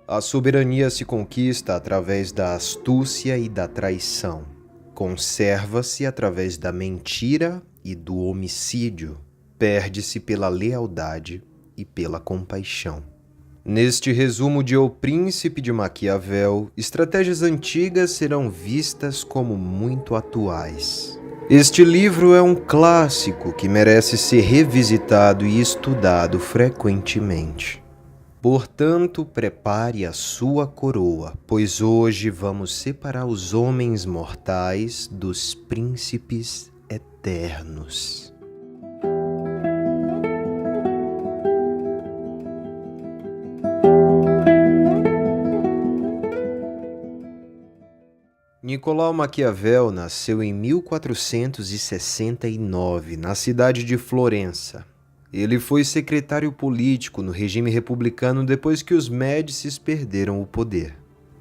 A soberania se conquista através da astúcia e da traição. Conserva-se através da mentira e do homicídio. Perde-se pela lealdade e pela compaixão. Neste resumo de O Príncipe de Maquiavel, estratégias antigas serão vistas como muito atuais. Este livro é um clássico que merece ser revisitado e estudado frequentemente. Portanto, prepare a sua coroa, pois hoje vamos separar os homens mortais dos príncipes eternos. Nicolau Maquiavel nasceu em 1469, na cidade de Florença. Ele foi secretário político no regime republicano depois que os Médicis perderam o poder.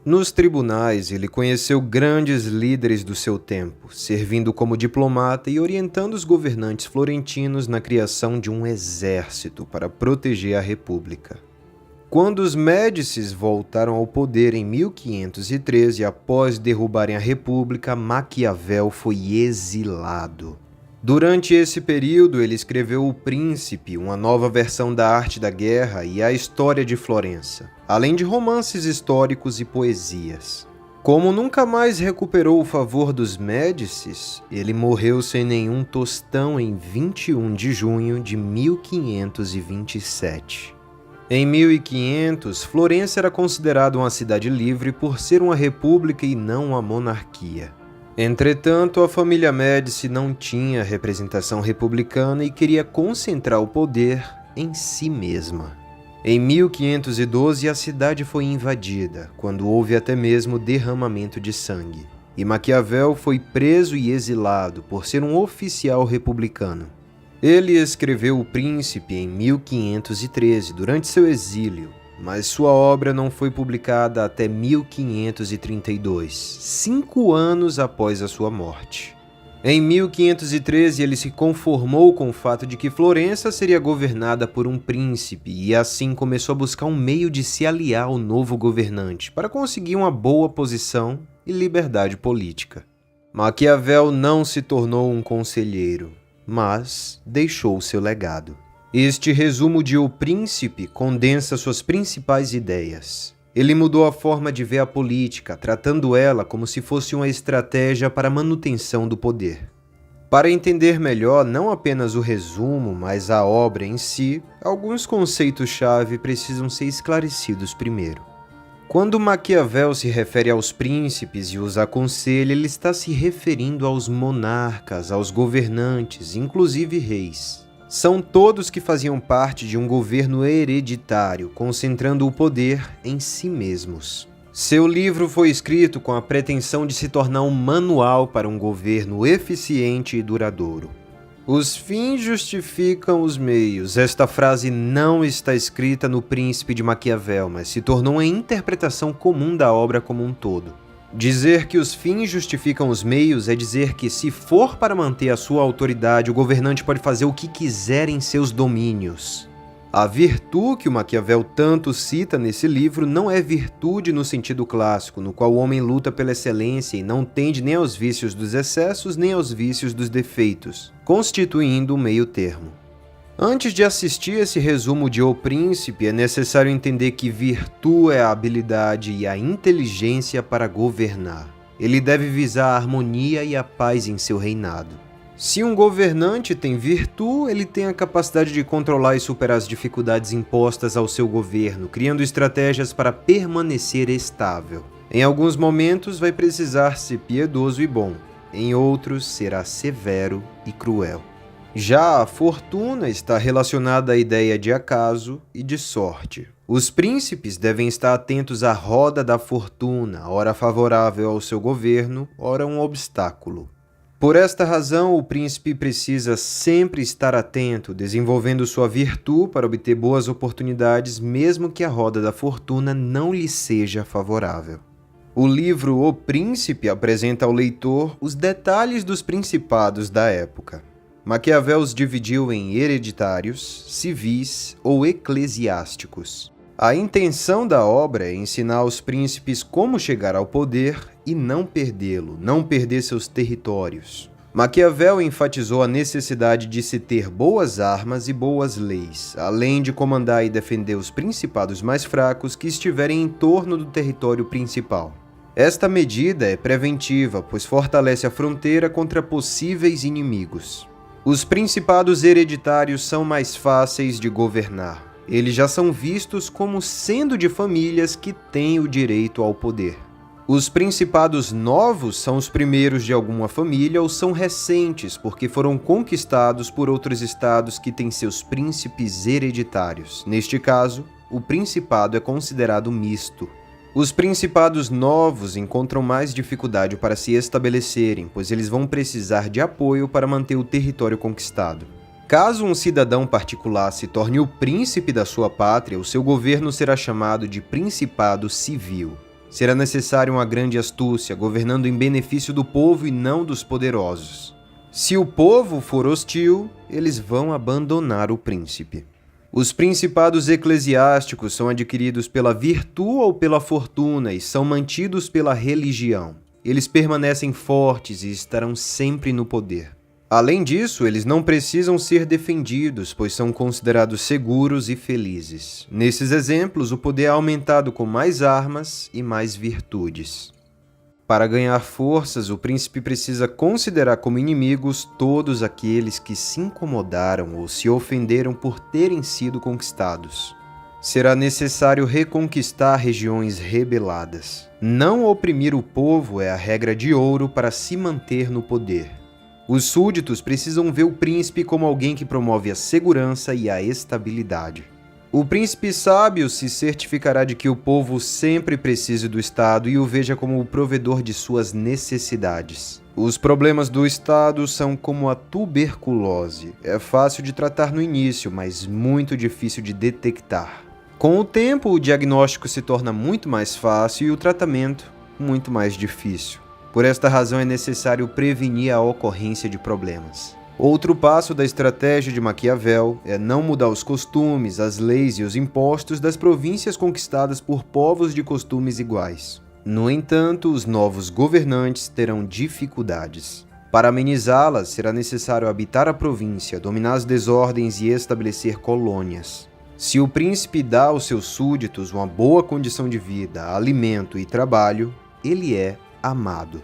Nos tribunais, ele conheceu grandes líderes do seu tempo, servindo como diplomata e orientando os governantes florentinos na criação de um exército para proteger a república. Quando os Médicis voltaram ao poder em 1513, após derrubarem a república, Maquiavel foi exilado. Durante esse período, ele escreveu O Príncipe, uma nova versão da arte da guerra e a história de Florença, além de romances históricos e poesias. Como nunca mais recuperou o favor dos Médicis, ele morreu sem nenhum tostão em 21 de junho de 1527. Em 1500, Florença era considerada uma cidade livre por ser uma república e não uma monarquia. Entretanto, a família Médici não tinha representação republicana e queria concentrar o poder em si mesma. Em 1512, a cidade foi invadida, quando houve até mesmo derramamento de sangue, e Maquiavel foi preso e exilado por ser um oficial republicano. Ele escreveu O Príncipe em 1513, durante seu exílio, mas sua obra não foi publicada até 1532, 5 anos após a sua morte. Em 1513, ele se conformou com o fato de que Florença seria governada por um príncipe e assim começou a buscar um meio de se aliar ao novo governante para conseguir uma boa posição e liberdade política. Maquiavel não se tornou um conselheiro, mas deixou seu legado. Este resumo de O Príncipe condensa suas principais ideias. Ele mudou a forma de ver a política, tratando ela como se fosse uma estratégia para a manutenção do poder. Para entender melhor não apenas o resumo, mas a obra em si, alguns conceitos-chave precisam ser esclarecidos primeiro. Quando Maquiavel se refere aos príncipes e os aconselha, ele está se referindo aos monarcas, aos governantes, inclusive reis. São todos que faziam parte de um governo hereditário, concentrando o poder em si mesmos. Seu livro foi escrito com a pretensão de se tornar um manual para um governo eficiente e duradouro. Os fins justificam os meios. Esta frase não está escrita no Príncipe de Maquiavel, mas se tornou uma interpretação comum da obra como um todo. Dizer que os fins justificam os meios é dizer que, se for para manter a sua autoridade, o governante pode fazer o que quiser em seus domínios. A virtude que o Maquiavel tanto cita nesse livro não é virtude no sentido clássico, no qual o homem luta pela excelência e não tende nem aos vícios dos excessos nem aos vícios dos defeitos, constituindo um meio termo. Antes de assistir esse resumo de O Príncipe, é necessário entender que virtude é a habilidade e a inteligência para governar. Ele deve visar a harmonia e a paz em seu reinado. Se um governante tem virtude, ele tem a capacidade de controlar e superar as dificuldades impostas ao seu governo, criando estratégias para permanecer estável. Em alguns momentos vai precisar ser piedoso e bom, em outros será severo e cruel. Já a fortuna está relacionada à ideia de acaso e de sorte. Os príncipes devem estar atentos à roda da fortuna, ora favorável ao seu governo, ora um obstáculo. Por esta razão, o príncipe precisa sempre estar atento, desenvolvendo sua virtude para obter boas oportunidades, mesmo que a roda da fortuna não lhe seja favorável. O livro O Príncipe apresenta ao leitor os detalhes dos principados da época. Maquiavel os dividiu em hereditários, civis ou eclesiásticos. A intenção da obra é ensinar aos príncipes como chegar ao poder e não perdê-lo, não perder seus territórios. Maquiavel enfatizou a necessidade de se ter boas armas e boas leis, além de comandar e defender os principados mais fracos que estiverem em torno do território principal. Esta medida é preventiva, pois fortalece a fronteira contra possíveis inimigos. Os principados hereditários são mais fáceis de governar. Eles já são vistos como sendo de famílias que têm o direito ao poder. Os principados novos são os primeiros de alguma família ou são recentes porque foram conquistados por outros estados que têm seus príncipes hereditários. Neste caso, o principado é considerado misto. Os principados novos encontram mais dificuldade para se estabelecerem, pois eles vão precisar de apoio para manter o território conquistado. Caso um cidadão particular se torne o príncipe da sua pátria, o seu governo será chamado de principado civil. Será necessário uma grande astúcia, governando em benefício do povo e não dos poderosos. Se o povo for hostil, eles vão abandonar o príncipe. Os principados eclesiásticos são adquiridos pela virtude ou pela fortuna e são mantidos pela religião. Eles permanecem fortes e estarão sempre no poder. Além disso, eles não precisam ser defendidos, pois são considerados seguros e felizes. Nesses exemplos, o poder é aumentado com mais armas e mais virtudes. Para ganhar forças, o príncipe precisa considerar como inimigos todos aqueles que se incomodaram ou se ofenderam por terem sido conquistados. Será necessário reconquistar regiões rebeladas. Não oprimir o povo é a regra de ouro para se manter no poder. Os súditos precisam ver o príncipe como alguém que promove a segurança e a estabilidade. O príncipe sábio se certificará de que o povo sempre precise do Estado e o veja como o provedor de suas necessidades. Os problemas do Estado são como a tuberculose. É fácil de tratar no início, mas muito difícil de detectar. Com o tempo, o diagnóstico se torna muito mais fácil e o tratamento muito mais difícil. Por esta razão é necessário prevenir a ocorrência de problemas. Outro passo da estratégia de Maquiavel é não mudar os costumes, as leis e os impostos das províncias conquistadas por povos de costumes iguais. No entanto, os novos governantes terão dificuldades. Para amenizá-las, será necessário habitar a província, dominar as desordens e estabelecer colônias. Se o príncipe dá aos seus súditos uma boa condição de vida, alimento e trabalho, ele é amado.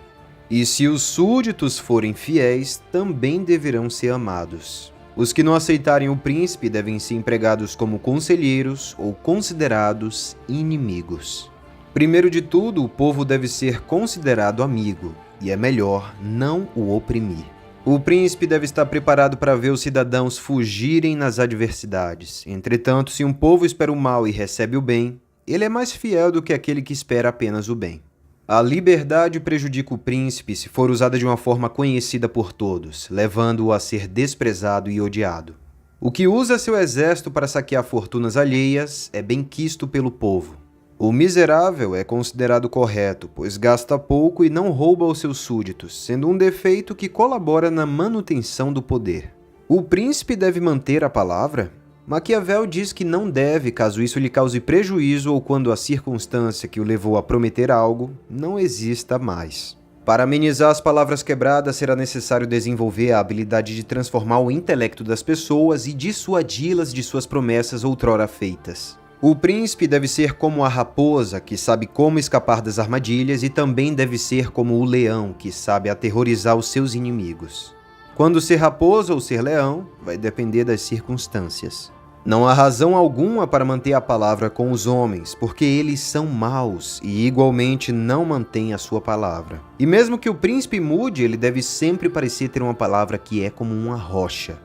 E se os súditos forem fiéis, também deverão ser amados. Os que não aceitarem o príncipe devem ser empregados como conselheiros ou considerados inimigos. Primeiro de tudo, o povo deve ser considerado amigo, e é melhor não o oprimir. O príncipe deve estar preparado para ver os cidadãos fugirem nas adversidades. Entretanto, se um povo espera o mal e recebe o bem, ele é mais fiel do que aquele que espera apenas o bem. A liberdade prejudica o príncipe se for usada de uma forma conhecida por todos, levando-o a ser desprezado e odiado. O que usa seu exército para saquear fortunas alheias é bem quisto pelo povo. O miserável é considerado correto, pois gasta pouco e não rouba aos seus súditos, sendo um defeito que colabora na manutenção do poder. O príncipe deve manter a palavra? Maquiavel diz que não deve, caso isso lhe cause prejuízo ou quando a circunstância que o levou a prometer algo não exista mais. Para amenizar as palavras quebradas, será necessário desenvolver a habilidade de transformar o intelecto das pessoas e dissuadi-las de suas promessas outrora feitas. O príncipe deve ser como a raposa, que sabe como escapar das armadilhas, e também deve ser como o leão, que sabe aterrorizar os seus inimigos. Quando ser raposa ou ser leão, vai depender das circunstâncias. Não há razão alguma para manter a palavra com os homens, porque eles são maus e igualmente não mantêm a sua palavra. E mesmo que o príncipe mude, ele deve sempre parecer ter uma palavra que é como uma rocha.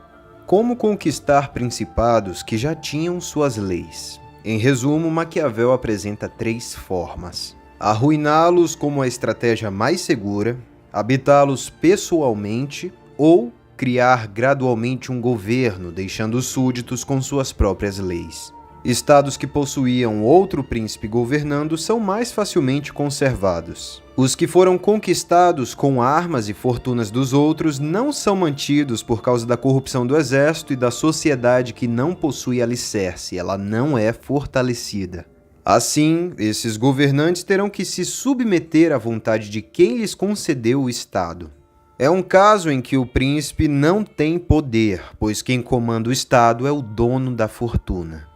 Como conquistar principados que já tinham suas leis? Em resumo, Maquiavel apresenta 3 formas: arruiná-los como a estratégia mais segura, habitá-los pessoalmente ou criar gradualmente um governo, deixando os súditos com suas próprias leis. Estados que possuíam outro príncipe governando são mais facilmente conservados. Os que foram conquistados com armas e fortunas dos outros não são mantidos por causa da corrupção do exército e da sociedade que não possui alicerce, ela não é fortalecida. Assim, esses governantes terão que se submeter à vontade de quem lhes concedeu o Estado. É um caso em que o príncipe não tem poder, pois quem comanda o Estado é o dono da fortuna.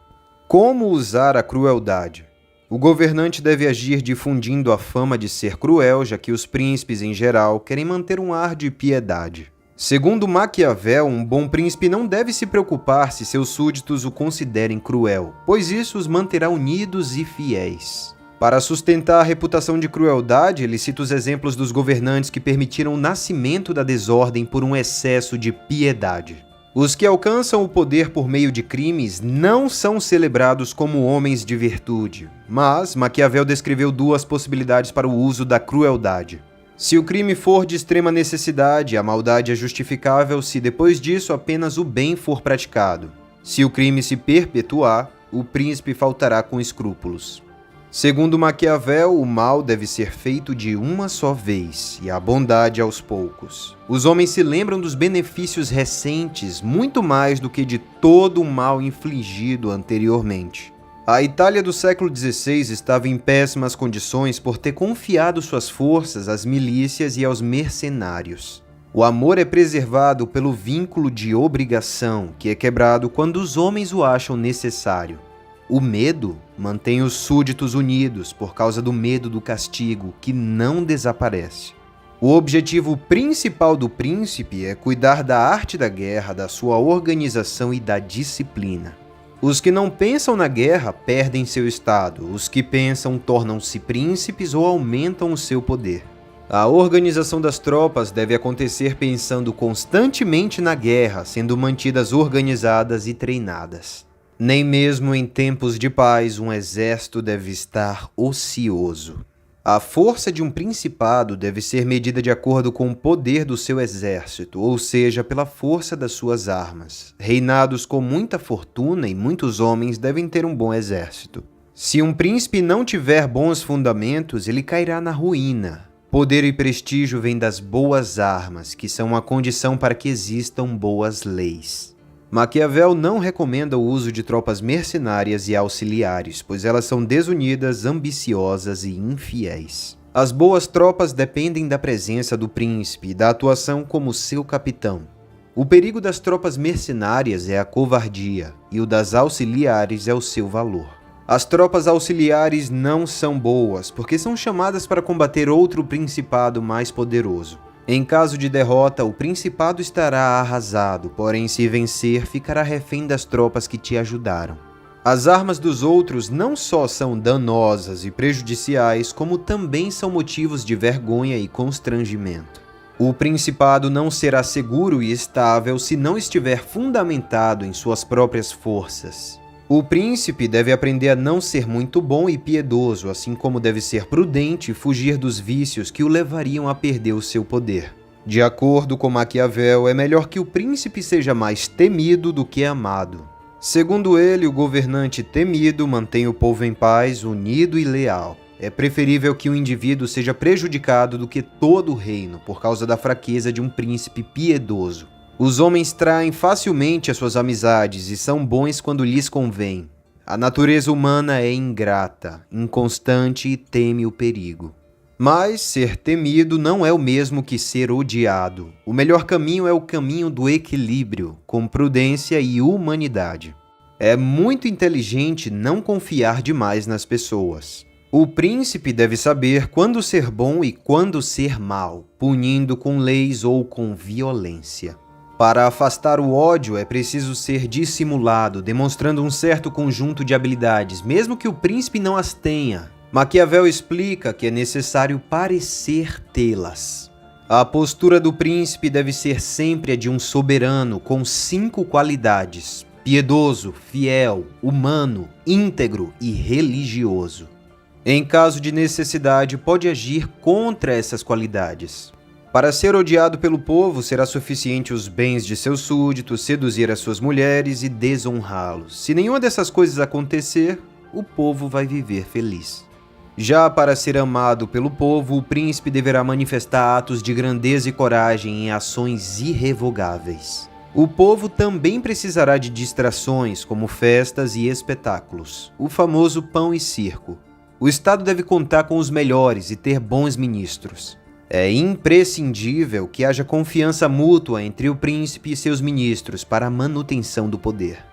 Como usar a crueldade? O governante deve agir difundindo a fama de ser cruel, já que os príncipes, em geral, querem manter um ar de piedade. Segundo Maquiavel, um bom príncipe não deve se preocupar se seus súditos o considerem cruel, pois isso os manterá unidos e fiéis. Para sustentar a reputação de crueldade, ele cita os exemplos dos governantes que permitiram o nascimento da desordem por um excesso de piedade. Os que alcançam o poder por meio de crimes não são celebrados como homens de virtude, mas Maquiavel descreveu duas possibilidades para o uso da crueldade. Se o crime for de extrema necessidade, a maldade é justificável se depois disso apenas o bem for praticado. Se o crime se perpetuar, o príncipe faltará com escrúpulos. Segundo Maquiavel, o mal deve ser feito de uma só vez e a bondade aos poucos. Os homens se lembram dos benefícios recentes muito mais do que de todo o mal infligido anteriormente. A Itália do século XVI estava em péssimas condições por ter confiado suas forças às milícias e aos mercenários. O amor é preservado pelo vínculo de obrigação, que é quebrado quando os homens o acham necessário. O medo mantém os súditos unidos por causa do medo do castigo, que não desaparece. O objetivo principal do príncipe é cuidar da arte da guerra, da sua organização e da disciplina. Os que não pensam na guerra perdem seu estado, os que pensam tornam-se príncipes ou aumentam o seu poder. A organização das tropas deve acontecer pensando constantemente na guerra, sendo mantidas organizadas e treinadas. Nem mesmo em tempos de paz um exército deve estar ocioso. A força de um principado deve ser medida de acordo com o poder do seu exército, ou seja, pela força das suas armas. Reinados com muita fortuna e muitos homens devem ter um bom exército. Se um príncipe não tiver bons fundamentos, ele cairá na ruína. Poder e prestígio vêm das boas armas, que são a condição para que existam boas leis. Maquiavel não recomenda o uso de tropas mercenárias e auxiliares, pois elas são desunidas, ambiciosas e infiéis. As boas tropas dependem da presença do príncipe e da atuação como seu capitão. O perigo das tropas mercenárias é a covardia, e o das auxiliares é o seu valor. As tropas auxiliares não são boas, porque são chamadas para combater outro principado mais poderoso. Em caso de derrota, o principado estará arrasado, porém se vencer, ficará refém das tropas que te ajudaram. As armas dos outros não só são danosas e prejudiciais, como também são motivos de vergonha e constrangimento. O principado não será seguro e estável se não estiver fundamentado em suas próprias forças. O príncipe deve aprender a não ser muito bom e piedoso, assim como deve ser prudente e fugir dos vícios que o levariam a perder o seu poder. De acordo com Maquiavel, é melhor que o príncipe seja mais temido do que amado. Segundo ele, o governante temido mantém o povo em paz, unido e leal. É preferível que o indivíduo seja prejudicado do que todo o reino, por causa da fraqueza de um príncipe piedoso. Os homens traem facilmente as suas amizades e são bons quando lhes convém. A natureza humana é ingrata, inconstante e teme o perigo. Mas ser temido não é o mesmo que ser odiado. O melhor caminho é o caminho do equilíbrio, com prudência e humanidade. É muito inteligente não confiar demais nas pessoas. O príncipe deve saber quando ser bom e quando ser mau, punindo com leis ou com violência. Para afastar o ódio é preciso ser dissimulado, demonstrando um certo conjunto de habilidades, mesmo que o príncipe não as tenha. Maquiavel explica que é necessário parecer tê-las. A postura do príncipe deve ser sempre a de um soberano com 5 qualidades: piedoso, fiel, humano, íntegro e religioso. Em caso de necessidade, pode agir contra essas qualidades. Para ser odiado pelo povo, será suficiente os bens de seus súditos, seduzir as suas mulheres e desonrá-los. Se nenhuma dessas coisas acontecer, o povo vai viver feliz. Já para ser amado pelo povo, o príncipe deverá manifestar atos de grandeza e coragem em ações irrevogáveis. O povo também precisará de distrações, como festas e espetáculos, o famoso pão e circo. O Estado deve contar com os melhores e ter bons ministros. É imprescindível que haja confiança mútua entre o príncipe e seus ministros para a manutenção do poder.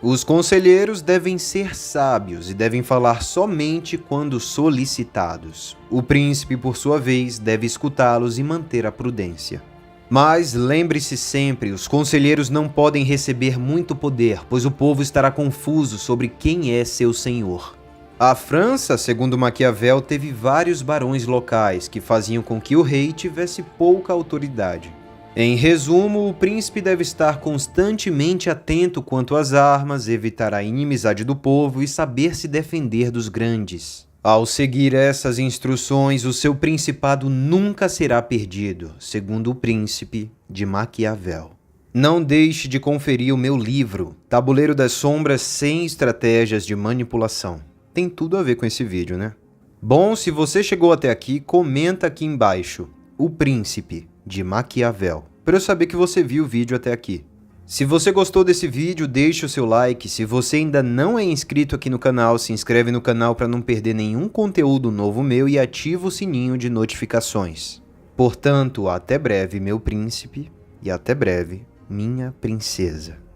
Os conselheiros devem ser sábios e devem falar somente quando solicitados. O príncipe, por sua vez, deve escutá-los e manter a prudência. Mas lembre-se sempre, os conselheiros não podem receber muito poder, pois o povo estará confuso sobre quem é seu senhor. A França, segundo Maquiavel, teve vários barões locais que faziam com que o rei tivesse pouca autoridade. Em resumo, o príncipe deve estar constantemente atento quanto às armas, evitar a inimizade do povo e saber se defender dos grandes. Ao seguir essas instruções, o seu principado nunca será perdido, segundo o Príncipe de Maquiavel. Não deixe de conferir o meu livro, Tabuleiro das Sombras sem Estratégias de Manipulação. Tem tudo a ver com esse vídeo, né? Bom, se você chegou até aqui, comenta aqui embaixo, O Príncipe de Maquiavel, para eu saber que você viu o vídeo até aqui. Se você gostou desse vídeo, deixe o seu like. Se você ainda não é inscrito aqui no canal, se inscreve no canal para não perder nenhum conteúdo novo meu e ativa o sininho de notificações. Portanto, até breve, meu príncipe, e até breve, minha princesa.